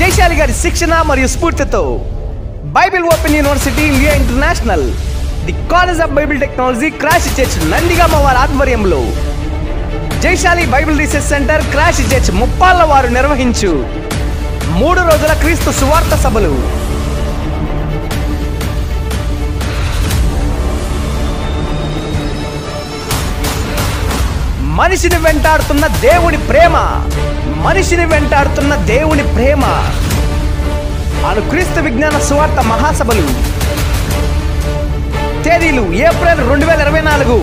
జైశాలి గారి శిక్షణ మరియు స్ఫూర్తితో Bible open university India international, the college of Bible technology, crash church Nandigama వారి ఆధ్వర్యంలో Jaishali Bible research centre, crash church Muppalla వారు నిర్వహించు 3 రోజుల క్రీస్తు సువార్త సభలు. మనిషిని వెంటాడుతున్న దేవుని ప్రేమ, మనిషిని వెంటాడుతున్న దేవుని ప్రేమ అను క్రీస్తు విజ్ఞాన సువార్త మహాసభలు. తేదీలు ఏప్రిల్ 2024,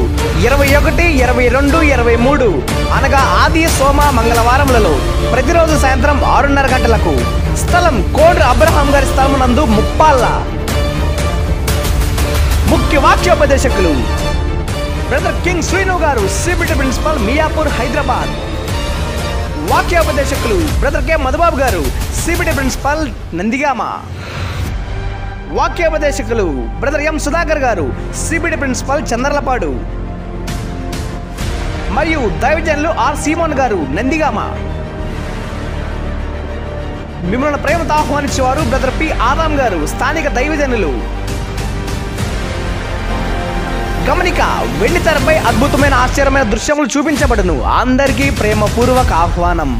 21, 22, 23 అనగా ఆది, సోమ, మంగళవారములలో ప్రతిరోజు సాయంత్రం 6:30 గంటలకు. స్థలం కోడ్ర అబ్రహాం గారి స్థలం నందు ముప్పాళ్ళ. ముఖ్య వాక్యోపదేశకులు బ్రదర్ కింగ్ శ్రీను గారు, సిబిటి ప్రిన్సిపల్, మియాపూర్, హైదరాబాద్. వాక్యోపదేశకులు బ్రదర్ కె మధుబాబు గారు, సిబిటి ప్రిన్సిపల్, నందిగామ. వాక్యోపదేశకులు బ్రదర్ ఎం సుధాకర్ గారు, సిబిటి ప్రిన్సిపల్, చంద్రలపాడు. మరియు దైవజనులు ఆర్ సీమోన్ గారు, నందిగామ. మిమ్మల్ని ప్రేమతో ఆహ్వానించేవారు బ్రదర్ పి ఆదాం గారు, స్థానిక దైవజనులు. గమనిక, వెండి తెరపై అద్భుతమైన ఆశ్చర్యమైన దృశ్యములు చూపించబడును. అందరికీ ప్రేమపూర్వక ఆహ్వానం.